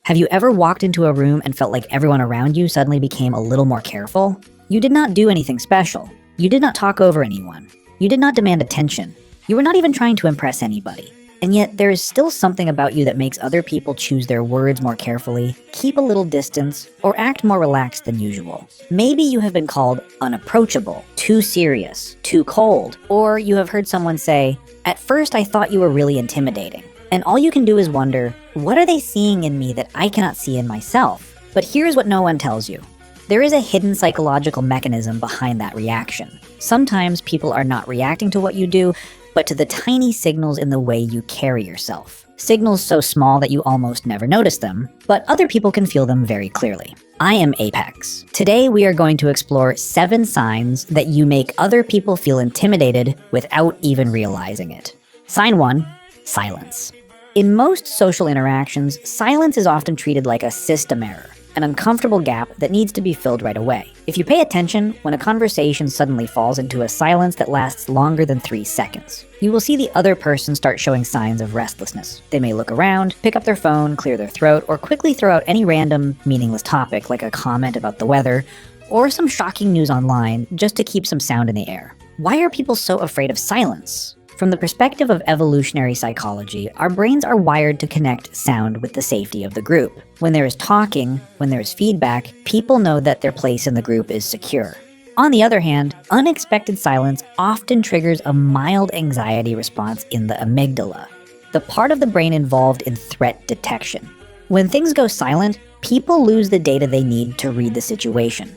Have you ever walked into a room and felt like everyone around you suddenly became a little more careful? You did not do anything special. You did not talk over anyone. You did not demand attention. You were not even trying to impress anybody. And yet there is still something about you that makes other people choose their words more carefully, keep a little distance, or act more relaxed than usual. Maybe you have been called unapproachable, too serious, too cold, or you have heard someone say, "At first I thought you were really intimidating." And all you can do is wonder, what are they seeing in me that I cannot see in myself? But here's what no one tells you. There is a hidden psychological mechanism behind that reaction. Sometimes people are not reacting to what you do, but to the tiny signals in the way you carry yourself. Signals so small that you almost never notice them, but other people can feel them very clearly. I am Apex. Today we are going to explore 7 signs that you make other people feel intimidated without even realizing it. Sign 1, silence. In most social interactions, silence is often treated like a system error, an uncomfortable gap that needs to be filled right away. If you pay attention, when a conversation suddenly falls into a silence that lasts longer than 3 seconds, you will see the other person start showing signs of restlessness. They may look around, pick up their phone, clear their throat, or quickly throw out any random, meaningless topic like a comment about the weather or some shocking news online just to keep some sound in the air. Why are people so afraid of silence? From the perspective of evolutionary psychology, our brains are wired to connect sound with the safety of the group. When there is talking, when there is feedback, people know that their place in the group is secure. On the other hand, unexpected silence often triggers a mild anxiety response in the amygdala, the part of the brain involved in threat detection. When things go silent, people lose the data they need to read the situation.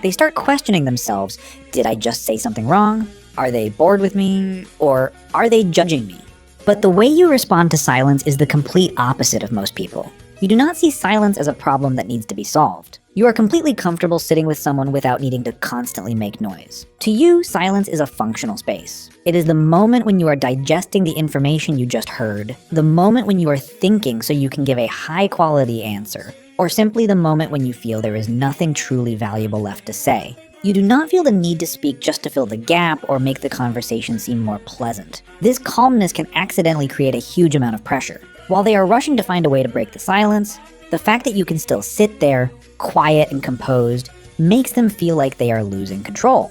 They start questioning themselves, did I just say something wrong? Are they bored with me? Or are they judging me? But the way you respond to silence is the complete opposite of most people. You do not see silence as a problem that needs to be solved. You are completely comfortable sitting with someone without needing to constantly make noise. To you, silence is a functional space. It is the moment when you are digesting the information you just heard, the moment when you are thinking so you can give a high-quality answer, or simply the moment when you feel there is nothing truly valuable left to say. You do not feel the need to speak just to fill the gap or make the conversation seem more pleasant. This calmness can accidentally create a huge amount of pressure. While they are rushing to find a way to break the silence, the fact that you can still sit there, quiet and composed, makes them feel like they are losing control.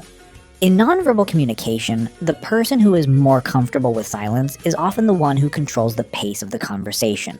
In nonverbal communication, the person who is more comfortable with silence is often the one who controls the pace of the conversation.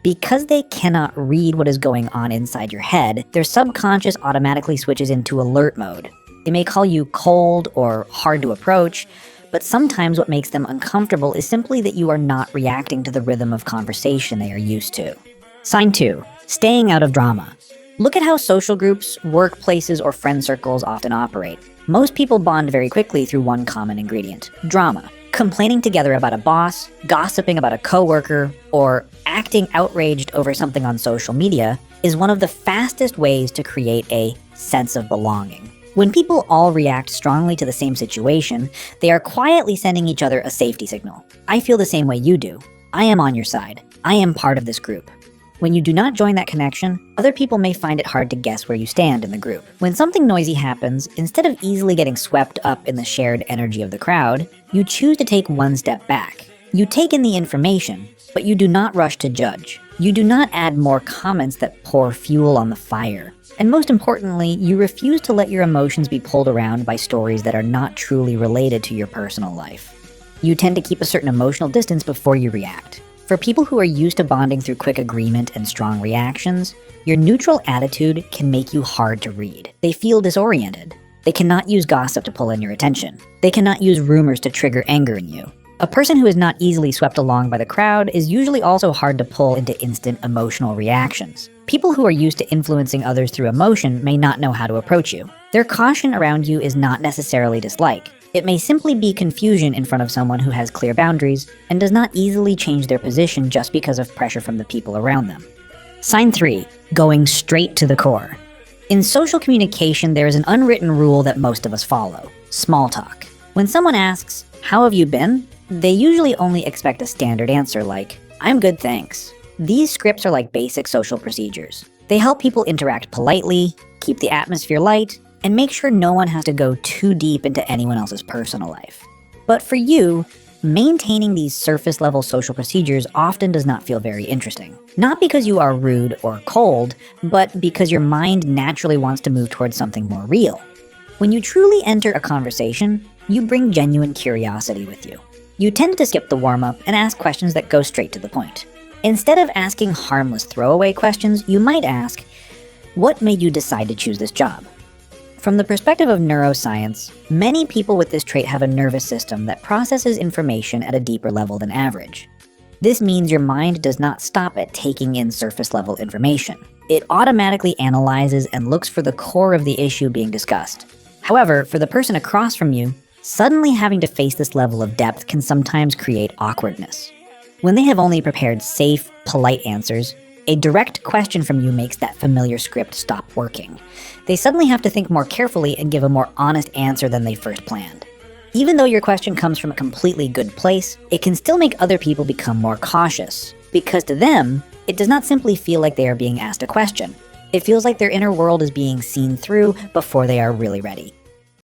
Because they cannot read what is going on inside your head, their subconscious automatically switches into alert mode. They may call you cold or hard to approach, but sometimes what makes them uncomfortable is simply that you are not reacting to the rhythm of conversation they are used to. Sign 2, staying out of drama. Look at how social groups, workplaces, or friend circles often operate. Most people bond very quickly through one common ingredient: drama. Complaining together about a boss, gossiping about a coworker, or acting outraged over something on social media is one of the fastest ways to create a sense of belonging. When people all react strongly to the same situation, they are quietly sending each other a safety signal. I feel the same way you do. I am on your side. I am part of this group. When you do not join that connection, other people may find it hard to guess where you stand in the group. When something noisy happens, instead of easily getting swept up in the shared energy of the crowd, you choose to take one step back. You take in the information, but you do not rush to judge. You do not add more comments that pour fuel on the fire. And most importantly, you refuse to let your emotions be pulled around by stories that are not truly related to your personal life. You tend to keep a certain emotional distance before you react. For people who are used to bonding through quick agreement and strong reactions, your neutral attitude can make you hard to read. They feel disoriented. They cannot use gossip to pull in your attention. They cannot use rumors to trigger anger in you. A person who is not easily swept along by the crowd is usually also hard to pull into instant emotional reactions. People who are used to influencing others through emotion may not know how to approach you. Their caution around you is not necessarily dislike. It may simply be confusion in front of someone who has clear boundaries and does not easily change their position just because of pressure from the people around them. Sign 3, going straight to the core. In social communication, there is an unwritten rule that most of us follow: small talk. When someone asks, "How have you been?" they usually only expect a standard answer like, "I'm good, thanks." These scripts are like basic social procedures. They help people interact politely, keep the atmosphere light, and make sure no one has to go too deep into anyone else's personal life. But for you, Maintaining these surface-level social procedures often does not feel very interesting. Not because you are rude or cold, but because your mind naturally wants to move towards something more real. When you truly enter a conversation, you bring genuine curiosity with you. You tend to skip the warm-up and ask questions that go straight to the point. Instead of asking harmless throwaway questions, you might ask, what made you decide to choose this job? From the perspective of neuroscience, many people with this trait have a nervous system that processes information at a deeper level than average. This means your mind does not stop at taking in surface-level information. It automatically analyzes and looks for the core of the issue being discussed. However, for the person across from you, suddenly having to face this level of depth can sometimes create awkwardness. When they have only prepared safe, polite answers, a direct question from you makes that familiar script stop working. They suddenly have to think more carefully and give a more honest answer than they first planned. Even though your question comes from a completely good place, it can still make other people become more cautious, because to them, it does not simply feel like they are being asked a question. It feels like their inner world is being seen through before they are really ready.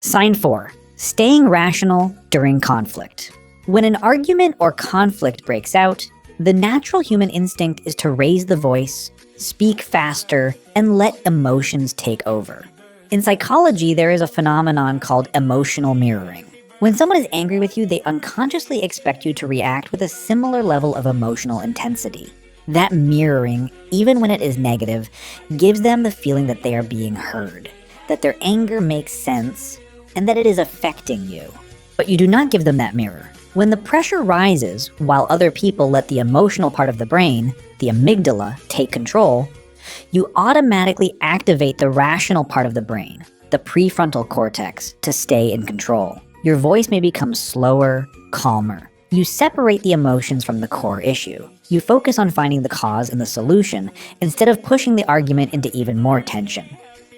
Sign 4. Staying rational during conflict. When an argument or conflict breaks out, the natural human instinct is to raise the voice, speak faster, and let emotions take over. In psychology, there is a phenomenon called emotional mirroring. When someone is angry with you, they unconsciously expect you to react with a similar level of emotional intensity. That mirroring, even when it is negative, gives them the feeling that they are being heard, that their anger makes sense, and that it is affecting you. But you do not give them that mirror. When the pressure rises, while other people let the emotional part of the brain, the amygdala, take control, you automatically activate the rational part of the brain, the prefrontal cortex, to stay in control. Your voice may become slower, calmer. You separate the emotions from the core issue. You focus on finding the cause and the solution, instead of pushing the argument into even more tension.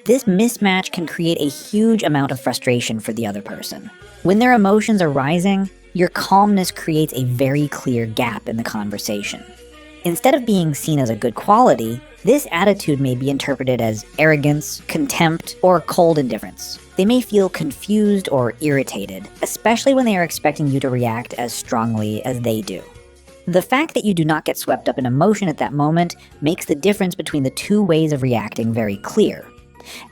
This mismatch can create a huge amount of frustration for the other person. When their emotions are rising, your calmness creates a very clear gap in the conversation. Instead of being seen as a good quality, this attitude may be interpreted as arrogance, contempt, or cold indifference. They may feel confused or irritated, especially when they are expecting you to react as strongly as they do. The fact that you do not get swept up in emotion at that moment makes the difference between the two ways of reacting very clear.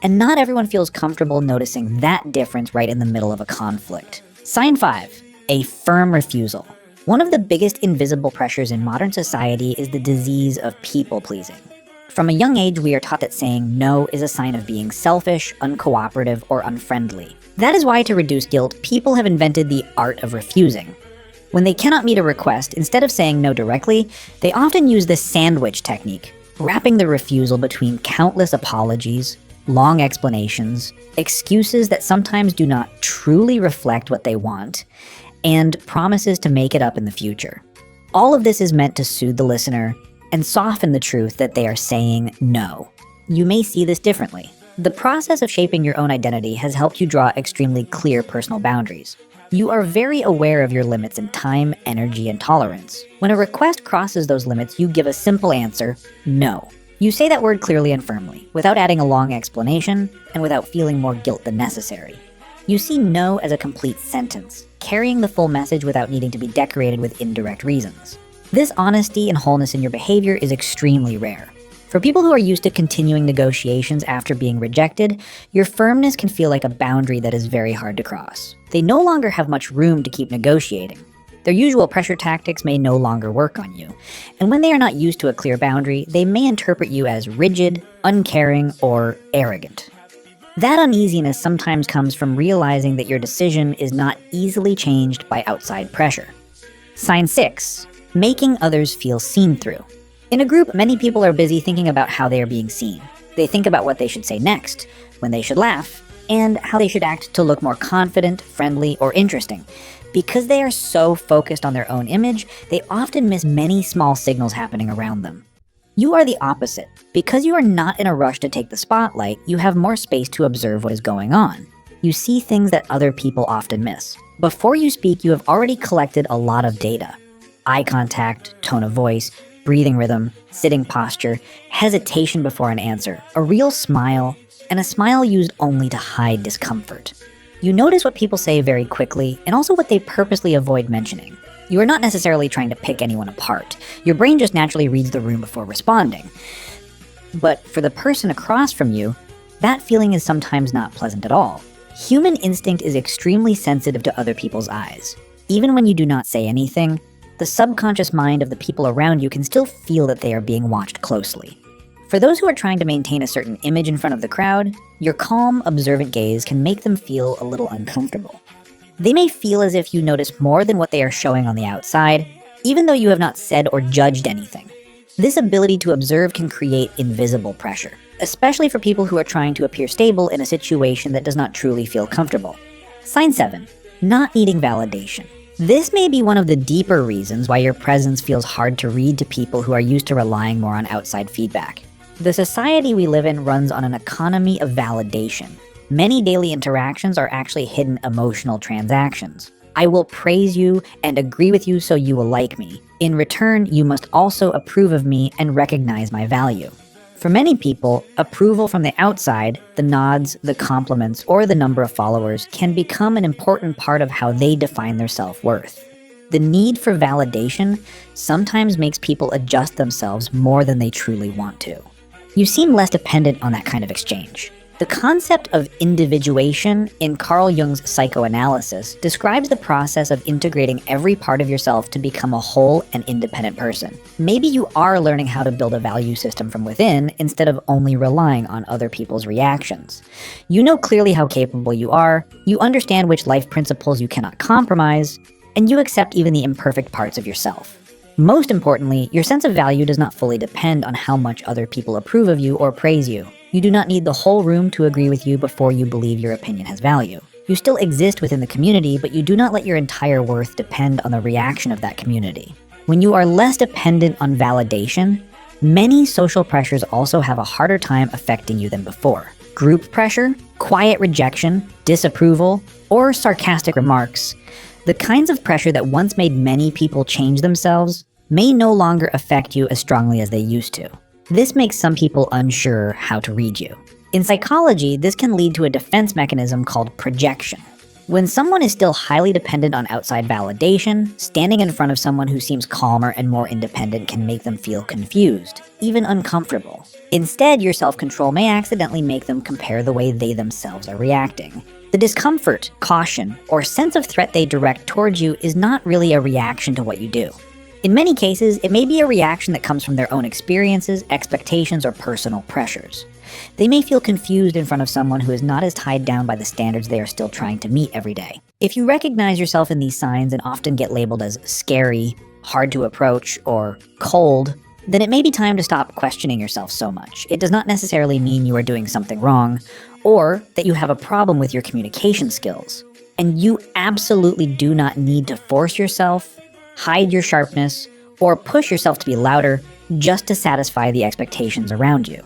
And not everyone feels comfortable noticing that difference right in the middle of a conflict. Sign 5. A firm refusal. One of the biggest invisible pressures in modern society is the disease of people-pleasing. From a young age, we are taught that saying no is a sign of being selfish, uncooperative, or unfriendly. That is why, to reduce guilt, people have invented the art of refusing. When they cannot meet a request, instead of saying no directly, they often use the sandwich technique, wrapping the refusal between countless apologies, long explanations, excuses that sometimes do not truly reflect what they want, and promises to make it up in the future. All of this is meant to soothe the listener and soften the truth that they are saying no. You may see this differently. The process of shaping your own identity has helped you draw extremely clear personal boundaries. You are very aware of your limits in time, energy, and tolerance. When a request crosses those limits, you give a simple answer, no. You say that word clearly and firmly, without adding a long explanation, and without feeling more guilt than necessary. You see no as a complete sentence, carrying the full message without needing to be decorated with indirect reasons. This honesty and wholeness in your behavior is extremely rare. For people who are used to continuing negotiations after being rejected, your firmness can feel like a boundary that is very hard to cross. They no longer have much room to keep negotiating. Their usual pressure tactics may no longer work on you, and when they are not used to a clear boundary, they may interpret you as rigid, uncaring, or arrogant. That uneasiness sometimes comes from realizing that your decision is not easily changed by outside pressure. Sign 6. Making others feel seen through. In a group, many people are busy thinking about how they are being seen. They think about what they should say next, when they should laugh, and how they should act to look more confident, friendly, or interesting. Because they are so focused on their own image, they often miss many small signals happening around them. You are the opposite. Because you are not in a rush to take the spotlight, you have more space to observe what is going on. You see things that other people often miss. Before you speak, you have already collected a lot of data. Eye contact, tone of voice, breathing rhythm, sitting posture, hesitation before an answer, a real smile, and a smile used only to hide discomfort. You notice what people say very quickly, and also what they purposely avoid mentioning. You are not necessarily trying to pick anyone apart. Your brain just naturally reads the room before responding. But for the person across from you, that feeling is sometimes not pleasant at all. Human instinct is extremely sensitive to other people's eyes. Even when you do not say anything, the subconscious mind of the people around you can still feel that they are being watched closely. For those who are trying to maintain a certain image in front of the crowd, your calm, observant gaze can make them feel a little uncomfortable. They may feel as if you notice more than what they are showing on the outside, even though you have not said or judged anything. This ability to observe can create invisible pressure, especially for people who are trying to appear stable in a situation that does not truly feel comfortable. Sign 7. Not needing validation. This may be one of the deeper reasons why your presence feels hard to read to people who are used to relying more on outside feedback. The society we live in runs on an economy of validation. Many daily interactions are actually hidden emotional transactions. I will praise you and agree with you so you will like me. In return, you must also approve of me and recognize my value. For many people, approval from the outside, the nods, the compliments, or the number of followers can become an important part of how they define their self-worth. The need for validation sometimes makes people adjust themselves more than they truly want to. You seem less dependent on that kind of exchange. The concept of individuation in Carl Jung's psychoanalysis describes the process of integrating every part of yourself to become a whole and independent person. Maybe you are learning how to build a value system from within instead of only relying on other people's reactions. You know clearly how capable you are, you understand which life principles you cannot compromise, and you accept even the imperfect parts of yourself. Most importantly, your sense of value does not fully depend on how much other people approve of you or praise you. You do not need the whole room to agree with you before you believe your opinion has value. You still exist within the community, but you do not let your entire worth depend on the reaction of that community. When you are less dependent on validation, many social pressures also have a harder time affecting you than before. Group pressure, quiet rejection, disapproval, or sarcastic remarks. The kinds of pressure that once made many people change themselves may no longer affect you as strongly as they used to. This makes some people unsure how to read you. In psychology, this can lead to a defense mechanism called projection. When someone is still highly dependent on outside validation, standing in front of someone who seems calmer and more independent can make them feel confused, even uncomfortable. Instead, your self-control may accidentally make them compare the way they themselves are reacting. The discomfort, caution, or sense of threat they direct towards you is not really a reaction to what you do. In many cases, it may be a reaction that comes from their own experiences, expectations, or personal pressures. They may feel confused in front of someone who is not as tied down by the standards they are still trying to meet every day. If you recognize yourself in these signs and often get labeled as scary, hard to approach, or cold, then it may be time to stop questioning yourself so much. It does not necessarily mean you are doing something wrong, or that you have a problem with your communication skills. And you absolutely do not need to force yourself, hide your sharpness, or push yourself to be louder just to satisfy the expectations around you.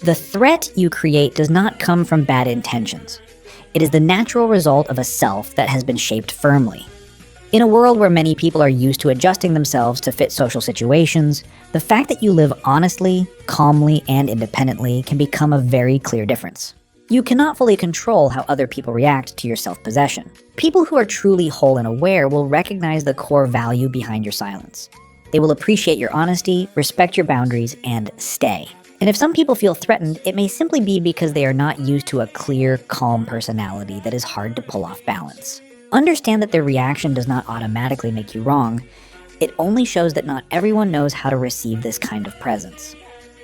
The threat you create does not come from bad intentions. It is the natural result of a self that has been shaped firmly. In a world where many people are used to adjusting themselves to fit social situations, the fact that you live honestly, calmly, and independently can become a very clear difference. You cannot fully control how other people react to your self-possession. People who are truly whole and aware will recognize the core value behind your silence. They will appreciate your honesty, respect your boundaries, and stay. And if some people feel threatened, it may simply be because they are not used to a clear, calm personality that is hard to pull off balance. Understand that their reaction does not automatically make you wrong. It only shows that not everyone knows how to receive this kind of presence.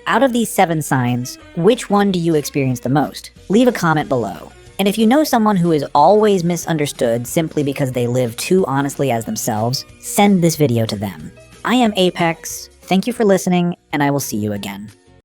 Out of these 7 signs, which one do you experience the most? Leave a comment below. And if you know someone who is always misunderstood simply because they live too honestly as themselves, send this video to them. I am Apex, thank you for listening, and I will see you again.